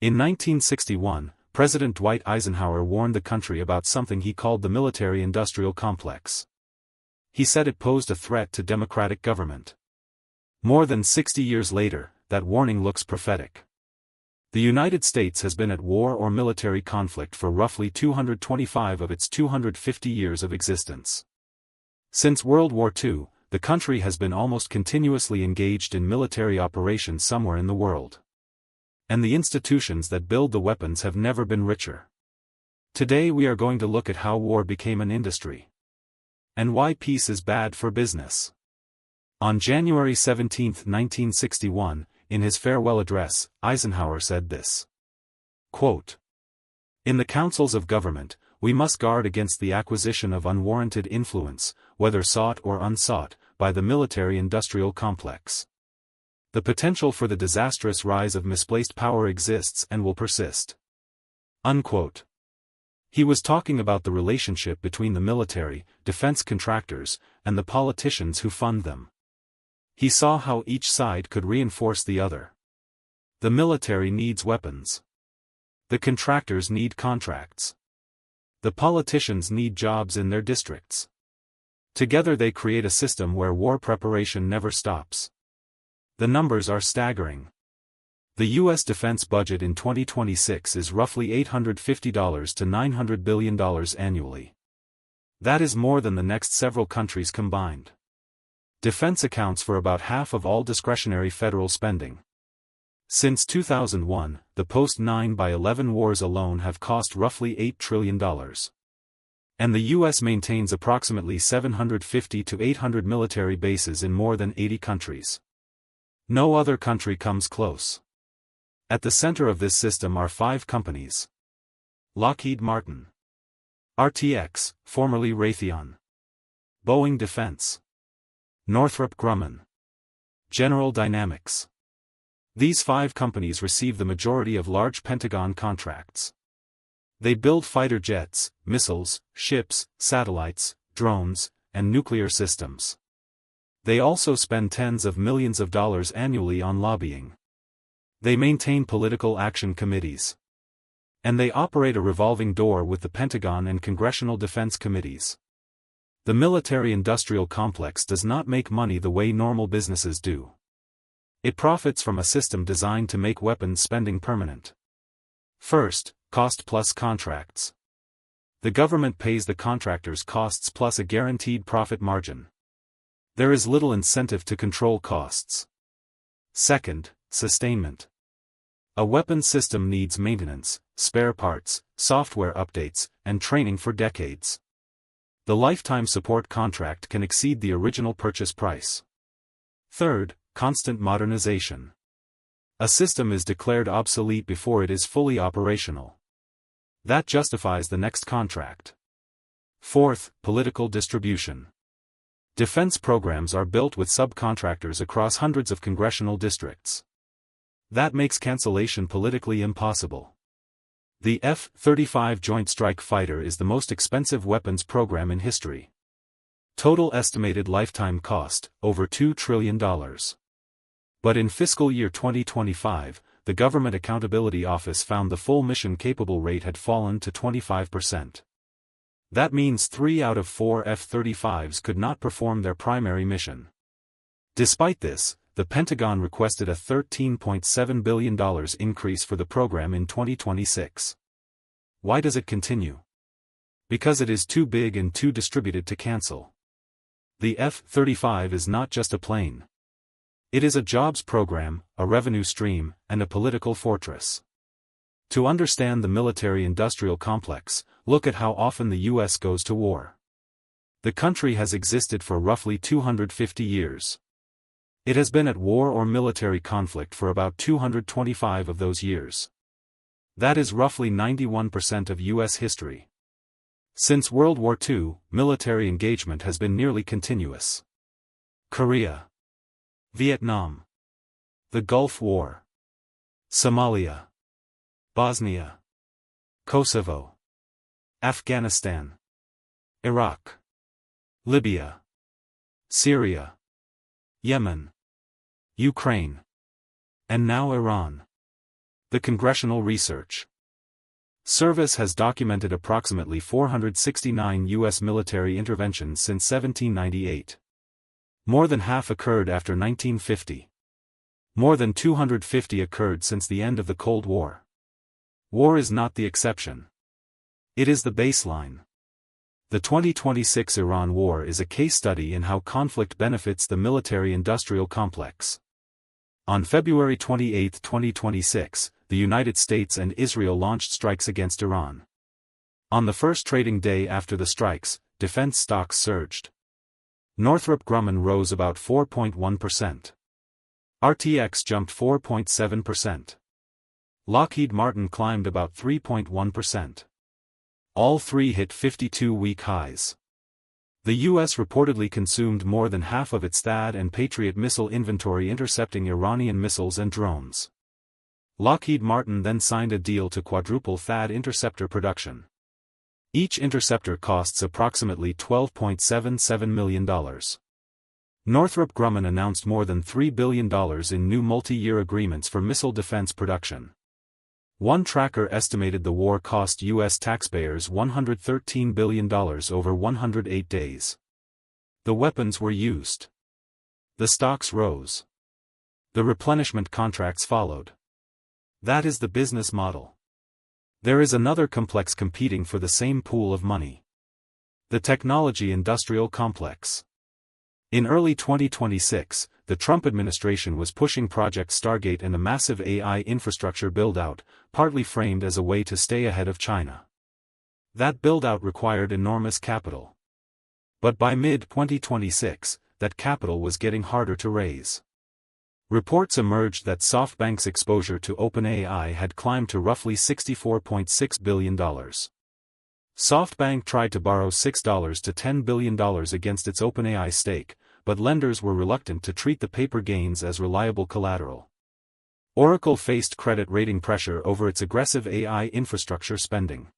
In 1961, President Dwight Eisenhower warned the country about something he called the military-industrial complex. He said it posed a threat to democratic government. More than 60 years later, that warning looks prophetic. The United States has been at war or military conflict for roughly 225 of its 250 years of existence. Since World War II, the country has been almost continuously engaged in military operations somewhere in the world. And the institutions that build the weapons have never been richer. Today we are going to look at how war became an industry. And why peace is bad for business. On January 17, 1961, in his farewell address, Eisenhower said this. Quote, "In the councils of government, we must guard against the acquisition of unwarranted influence, whether sought or unsought, by the military-industrial complex. The potential for the disastrous rise of misplaced power exists and will persist." Unquote. He was talking about the relationship between the military, defense contractors, and the politicians who fund them. He saw how each side could reinforce the other. The military needs weapons. The contractors need contracts. The politicians need jobs in their districts. Together they create a system where war preparation never stops. The numbers are staggering. The U.S. defense budget in 2026 is roughly $850 to $900 billion annually. That is more than the next several countries combined. Defense accounts for about half of all discretionary federal spending. Since 2001, the post-9/11 wars alone have cost roughly $8 trillion. And the U.S. maintains approximately 750 to 800 military bases in more than 80 countries. No other country comes close. At the center of this system are 5 companies. Lockheed Martin, RTX, formerly Raytheon, Boeing Defense, Northrop Grumman, General Dynamics. These 5 companies receive the majority of large Pentagon contracts. They build fighter jets, missiles, ships, satellites, drones, and nuclear systems. They also spend tens of millions of dollars annually on lobbying. They maintain political action committees. And they operate a revolving door with the Pentagon and Congressional Defense Committees. The military-industrial complex does not make money the way normal businesses do. It profits from a system designed to make weapons spending permanent. First, cost-plus contracts. The government pays the contractors costs plus a guaranteed profit margin. There is little incentive to control costs. Second, sustainment. A weapons system needs maintenance, spare parts, software updates, and training for decades. The lifetime support contract can exceed the original purchase price. Third, constant modernization. A system is declared obsolete before it is fully operational. That justifies the next contract. Fourth, political distribution. Defense programs are built with subcontractors across hundreds of congressional districts. That makes cancellation politically impossible. The F-35 Joint Strike Fighter is the most expensive weapons program in history. Total estimated lifetime cost, over $2 trillion. But in fiscal year 2025, the Government Accountability Office found the full mission-capable rate had fallen to 25%. That means 3 out of 4 F-35s could not perform their primary mission. Despite this, the Pentagon requested a $13.7 billion increase for the program in 2026. Why does it continue? Because it is too big and too distributed to cancel. The F-35 is not just a plane. It is a jobs program, a revenue stream, and a political fortress. To understand the military-industrial complex, look at how often the U.S. goes to war. The country has existed for roughly 250 years. It has been at war or military conflict for about 225 of those years. That is roughly 91% of U.S. history. Since World War II, military engagement has been nearly continuous. Korea, Vietnam, the Gulf War, Somalia, Bosnia, Kosovo, Afghanistan, Iraq, Libya, Syria, Yemen, Ukraine, and now Iran. The Congressional Research Service has documented approximately 469 U.S. military interventions since 1798. More than half occurred after 1950. More than 250 occurred since the end of the Cold War. War is not the exception. It is the baseline. The 2026 Iran war is a case study in how conflict benefits the military-industrial complex. On February 28, 2026, the United States and Israel launched strikes against Iran. On the first trading day after the strikes, defense stocks surged. Northrop Grumman rose about 4.1%. RTX jumped 4.7%. Lockheed Martin climbed about 3.1%. All three hit 52-week highs. The U.S. reportedly consumed more than half of its THAAD and Patriot missile inventory intercepting Iranian missiles and drones. Lockheed Martin then signed a deal to quadruple THAAD interceptor production. Each interceptor costs approximately $12.77 million. Northrop Grumman announced more than $3 billion in new multi-year agreements for missile defense production. One tracker estimated the war cost U.S. taxpayers $113 billion over 108 days. The weapons were used. The stocks rose. The replenishment contracts followed. That is the business model. There is another complex competing for the same pool of money. The technology-industrial complex. In early 2026, the Trump administration was pushing Project Stargate and a massive AI infrastructure build-out, partly framed as a way to stay ahead of China. That build-out required enormous capital. But by mid-2026, that capital was getting harder to raise. Reports emerged that SoftBank's exposure to OpenAI had climbed to roughly $64.6 billion. SoftBank tried to borrow $6 to $10 billion against its OpenAI stake, but lenders were reluctant to treat the paper gains as reliable collateral. Oracle faced credit rating pressure over its aggressive AI infrastructure spending.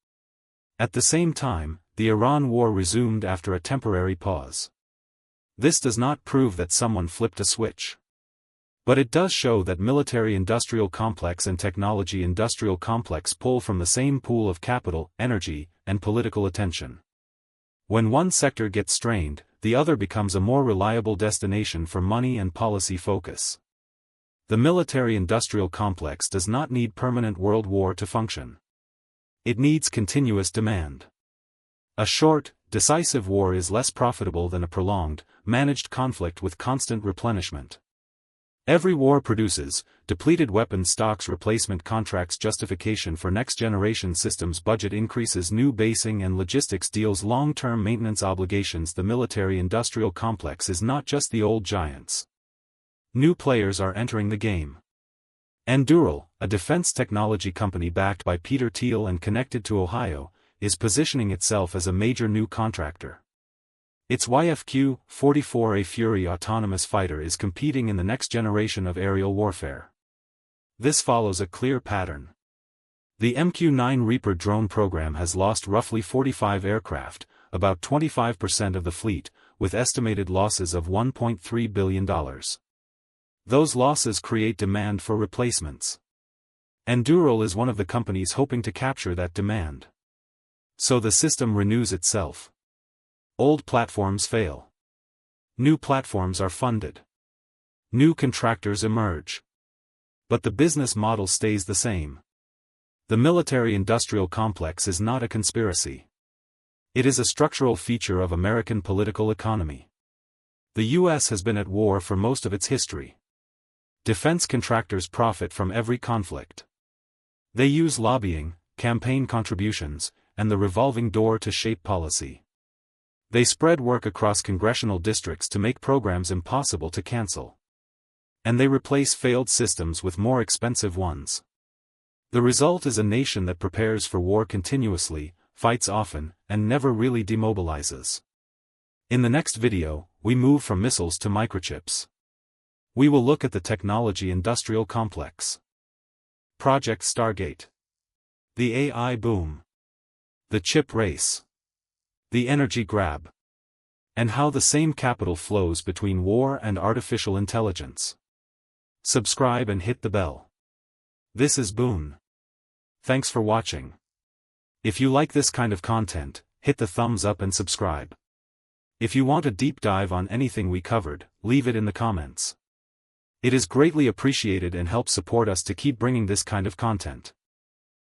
At the same time, the Iran war resumed after a temporary pause. This does not prove that someone flipped a switch. But it does show that military-industrial complex and technology-industrial complex pull from the same pool of capital, energy, and political attention. When one sector gets strained, the other becomes a more reliable destination for money and policy focus. The military-industrial complex does not need permanent world war to function. It needs continuous demand. A short, decisive war is less profitable than a prolonged, managed conflict with constant replenishment. Every war produces depleted weapons stocks replacement contracts justification for next-generation systems budget increases new basing and logistics deals long-term maintenance obligations. The military-industrial complex is not just the old giants. New players are entering the game. Anduril, a defense technology company backed by Peter Thiel and connected to Ohio, is positioning itself as a major new contractor. Its YFQ-44A Fury autonomous fighter is competing in the next generation of aerial warfare. This follows a clear pattern. The MQ-9 Reaper drone program has lost roughly 45 aircraft, about 25% of the fleet, with estimated losses of $1.3 billion. Those losses create demand for replacements. Anduril is one of the companies hoping to capture that demand. So the system renews itself. Old platforms fail. New platforms are funded. New contractors emerge. But the business model stays the same. The military-industrial complex is not a conspiracy. It is a structural feature of American political economy. The U.S. has been at war for most of its history. Defense contractors profit from every conflict. They use lobbying, campaign contributions, and the revolving door to shape policy. They spread work across congressional districts to make programs impossible to cancel. And they replace failed systems with more expensive ones. The result is a nation that prepares for war continuously, fights often, and never really demobilizes. In the next video, we move from missiles to microchips. We will look at the technology-industrial complex. Project Stargate. The AI boom. The chip race. The energy grab. And how the same capital flows between war and artificial intelligence. Subscribe and hit the bell. This is Boone. Thanks for watching. If you like this kind of content, hit the thumbs up and subscribe. If you want a deep dive on anything we covered, leave it in the comments. It is greatly appreciated and helps support us to keep bringing this kind of content.